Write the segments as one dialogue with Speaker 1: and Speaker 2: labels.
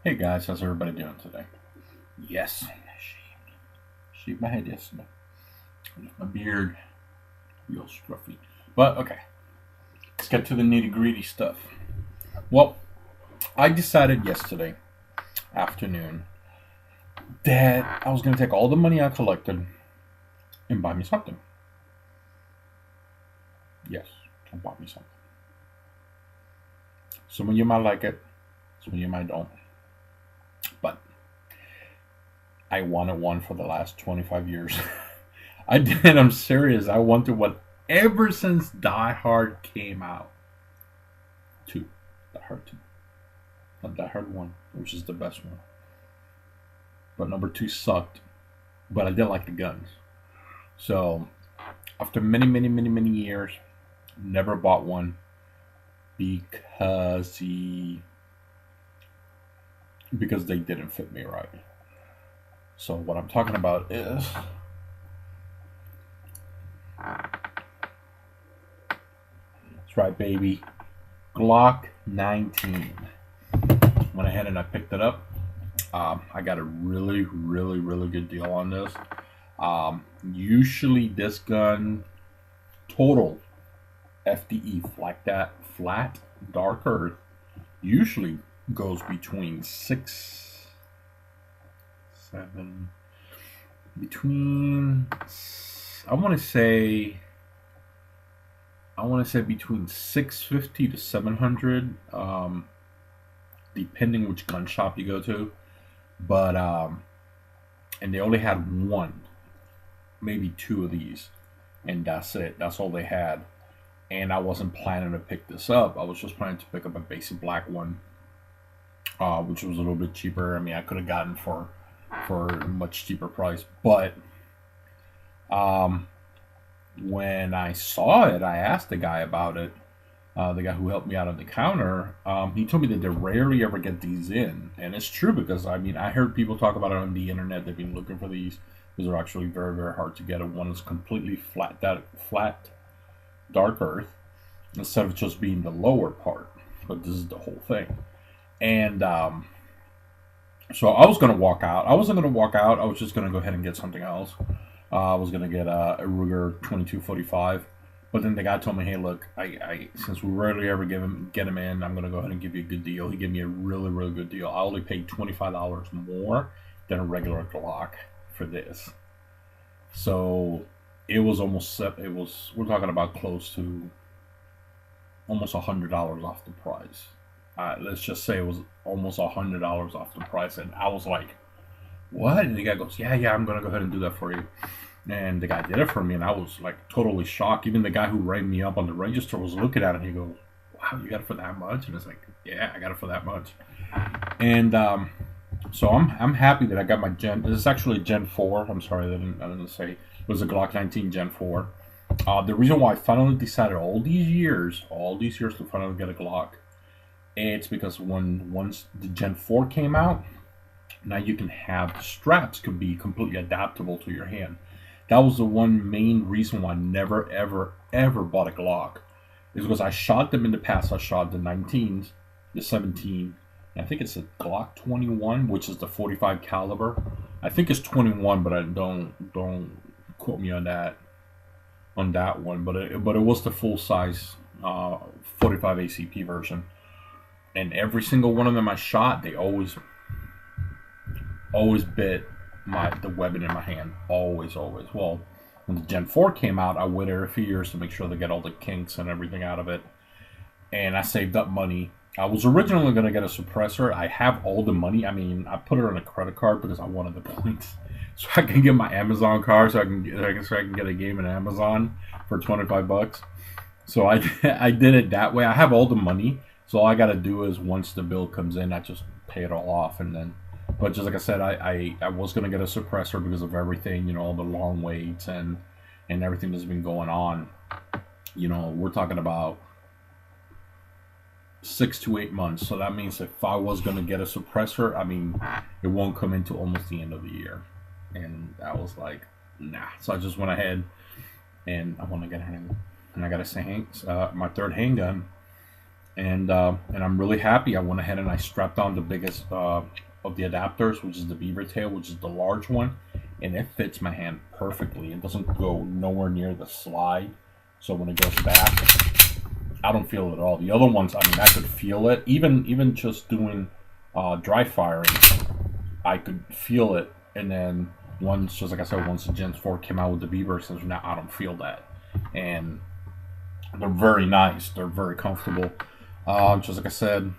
Speaker 1: Hey guys, how's everybody doing today? Yes, shaved my head yesterday. Left my beard real scruffy. But okay, let's get to the nitty gritty stuff. Well, I decided yesterday afternoon that I was going to take all the money I collected and buy me something. Yes, I bought me something. Some of you might like it, some of you might don't. But I wanted one for the last 25 years. I did. I'm serious. I wanted one ever since Die Hard came out. Two. Die Hard 2. Not Die Hard 1, which is the best one. But number 2 sucked. But I did like the guns. So, after many years, never bought one because because they didn't fit me right. So what I'm talking about is that's right, baby. Glock 19. Went ahead and I picked it up. I got a really good deal on this. Usually this gun total FDE flat dark earth usually goes between 6 7 between I want to say between 650 to 700, depending which gun shop you go to. But and they only had one, maybe two of these, and that's it. That's all they had. And I wasn't planning to pick this up. I was just planning to pick up a basic black one, which was a little bit cheaper. I mean, I could have gotten for a much cheaper price, but when I saw it, I asked the guy about it. The guy who helped me out on the counter, he told me that they rarely ever get these in, and it's true because I mean I heard people talk about it on the internet. They've been looking for these. These are actually very hard to get. One is completely flat dark earth instead of just being the lower part, but this is the whole thing. And so I was gonna walk out. I wasn't gonna walk out. I was just gonna go ahead and get something else. I was gonna get a Ruger 2245, but then the guy told me, "Hey, look, I since we rarely ever get him in, I'm gonna go ahead and give you a good deal." He gave me a really good deal. I only paid $25 more than a regular Glock for this, so it was almost we're talking about close to almost $100 off the price. Let's just say it was almost $100 off the price, and I was like, "What?" And the guy goes, "Yeah, I'm gonna go ahead and do that for you." And the guy did it for me, and I was like totally shocked. Even the guy who rang me up on the register was looking at it, and he goes, "Wow, you got it for that much?" And it's like, "Yeah, I got it for that much." And so I'm happy that I got my Gen. This is actually Gen 4. I'm sorry, I didn't say it was a Glock 19 Gen 4. The reason why I finally decided all these years to finally get a Glock, it's because once the Gen 4 came out, now you can have the straps can be completely adaptable to your hand. That was the one main reason why I never ever bought a Glock, is because I shot them in the past. I shot the 19s, the 17, and I think it's a Glock 21, which is the 45 caliber. I think it's 21, but I don't quote me on that one. But it was the full size 45 ACP version, and every single one of them I shot, they always bit the weapon in my hand. Always. Well, when the Gen 4 came out, I waited a few years to make sure to get all the kinks and everything out of it. And I saved up money. I was originally going to get a suppressor. I have all the money. I mean, I put it on a credit card because I wanted the points. So I can get my Amazon card so I can get a game in Amazon for $25. So I did it that way. I have all the money. So all I got to do is once the bill comes in, I just pay it all off, and then. But just like I said, I was going to get a suppressor because of everything, all the long waits and everything that's been going on. We're talking about 6 to 8 months. So that means if I was going to get a suppressor, I mean, it won't come into almost the end of the year. And I was like, nah. So I just went ahead and I want to get a handgun. And I got my third handgun. and I'm really happy. I went ahead and I strapped on the biggest of the adapters, which is the beaver tail, which is the large one, and it fits my hand perfectly. It doesn't go nowhere near the slide, so when it goes back, I don't feel it at all. The other ones, I mean, I could feel it. Even just doing dry firing, I could feel it. And then once, just like I said, once the Gen 4 came out with the beaver, since now I don't feel that. And they're very nice. They're very comfortable. Just like I said,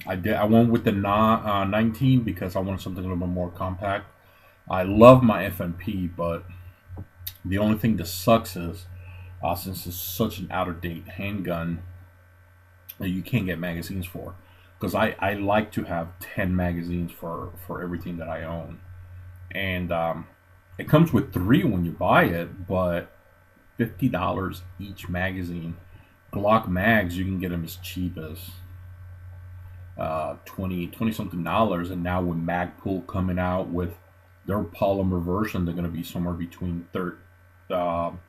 Speaker 1: I went with the 19 because I wanted something a little bit more compact. I love my FMP, but the only thing that sucks is since it's such an out-of-date handgun that you can't get magazines for. Because I like to have 10 magazines for everything that I own. And it comes with 3 when you buy it, but $50 each magazine. Glock mags, you can get them as cheap as 20 something dollars, and now with Magpul coming out with their polymer version, they're going to be somewhere between $13 to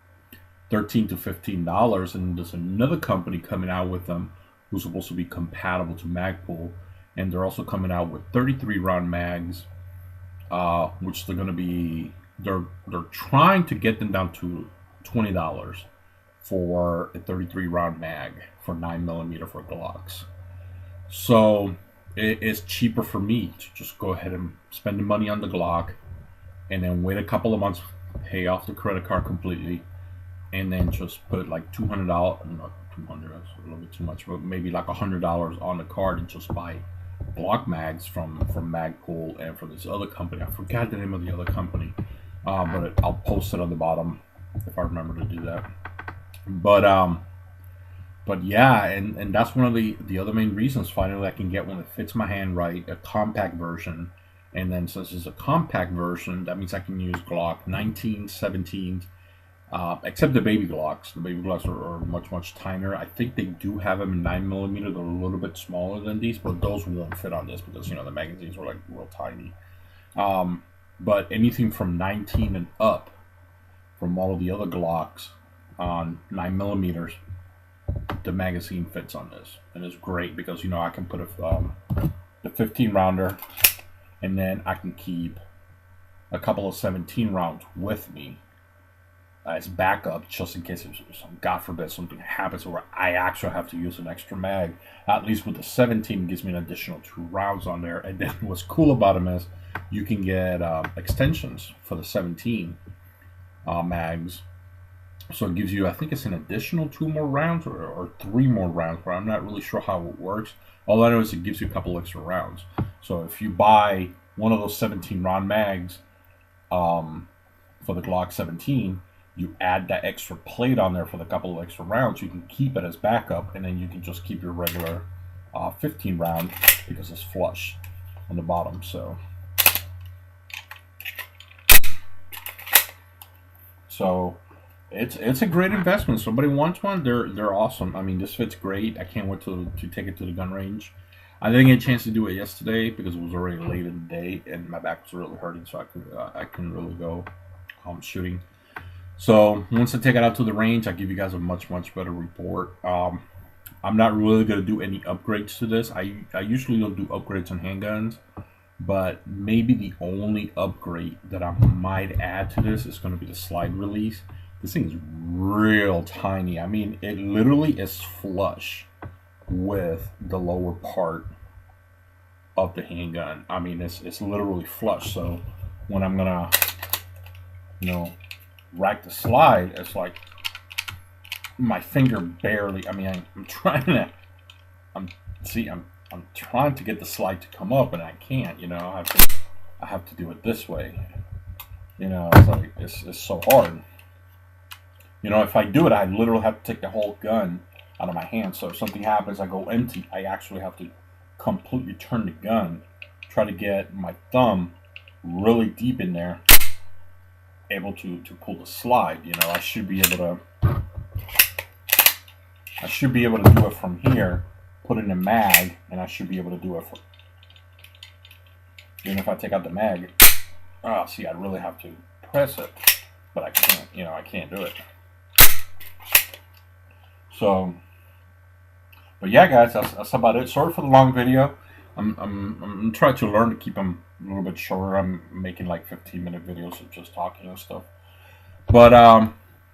Speaker 1: $15, and there's another company coming out with them who's supposed to be compatible to Magpul, and they're also coming out with 33 round mags, which they're going to be they're trying to get them down to $20 for a 33 round mag for 9mm for Glocks. So it is cheaper for me to just go ahead and spend the money on the Glock and then wait a couple of months, pay off the credit card completely, and then just put like $200, not 200, that's a little bit too much, but maybe like $100 on the card and just buy Glock mags from Magpul and from this other company. I forgot the name of the other company, but I'll post it on the bottom if I remember to do that. But yeah, and that's one of the other main reasons. Finally, I can get one that fits my hand right, a compact version. And then since it's a compact version, that means I can use Glock 19, 17, except the baby Glocks. The baby Glocks are much tinier. I think they do have them in 9mm. They're a little bit smaller than these, but those won't fit on this because, you know, the magazines are like real tiny. But anything from 19 and up, from all of the other Glocks on 9mm, the magazine fits on this, and it's great because, you know, I can put the 15 rounder, and then I can keep a couple of 17 rounds with me as backup, just in case, God forbid, something happens where I actually have to use an extra mag. At least with the 17, it gives me an additional 2 rounds on there. And then what's cool about them is you can get extensions for the 17 mags. So it gives you, I think it's an additional 2 more rounds or 3 more rounds, but I'm not really sure how it works. All I know is it gives you a couple extra rounds. So if you buy one of those 17 round mags for the Glock 17, you add that extra plate on there for the couple of extra rounds. You can keep it as backup, and then you can just keep your regular 15 round because it's flush on the bottom. So it's a great investment. Somebody wants one, they're awesome. I mean, this fits great. I can't wait to take it to the gun range. I didn't get a chance to do it yesterday because it was already late in the day and my back was really hurting, so I couldn't really go shooting. So once I take it out to the range, I'll give you guys a much better report. I'm not really going to do any upgrades to this. I usually don't do upgrades on handguns, but maybe the only upgrade that I might add to this is going to be the slide release. This thing is real tiny. I mean, it literally is flush with the lower part of the handgun. I mean, it's literally flush. So when I'm gonna, you know, rack the slide, it's like my finger barely. I mean, I'm trying to get the slide to come up, and I can't. You know, I have to do it this way. You know, it's like it's so hard. You know, if I do it, I literally have to take the whole gun out of my hand. So if something happens, I go empty. I actually have to completely turn the gun, try to get my thumb really deep in there, able to pull the slide. You know, I should be able to do it from here, put in a mag, and I should be able to do it from. Even if I take out the mag, see, I really have to press it, but I can't. You know, I can't do it. So But yeah, guys, that's about it. Sorry for the long video. I'm trying to learn to keep them a little bit shorter. I'm making like 15-minute videos of just talking and stuff. But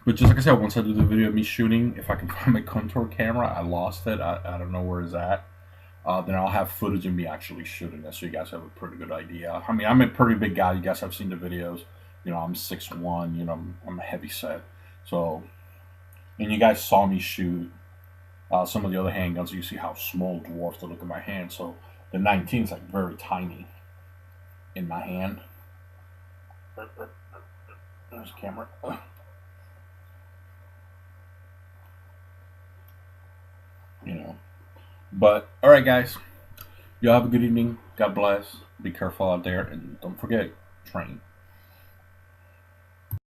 Speaker 1: just like I said, once I do the video of me shooting, if I can find my contour camera, I lost it. I don't know where it's at. Then I'll have footage of me actually shooting this, so you guys have a pretty good idea. I mean, I'm a pretty big guy. You guys have seen the videos. You know, I'm 6'1". You know, I'm heavy set. So, and you guys saw me shoot some of the other handguns. You see how small dwarf the look of my hand. So the 19 is like very tiny in my hand. There's the camera. You know. But all right, guys. Y'all have a good evening. God bless. Be careful out there, and don't forget, train.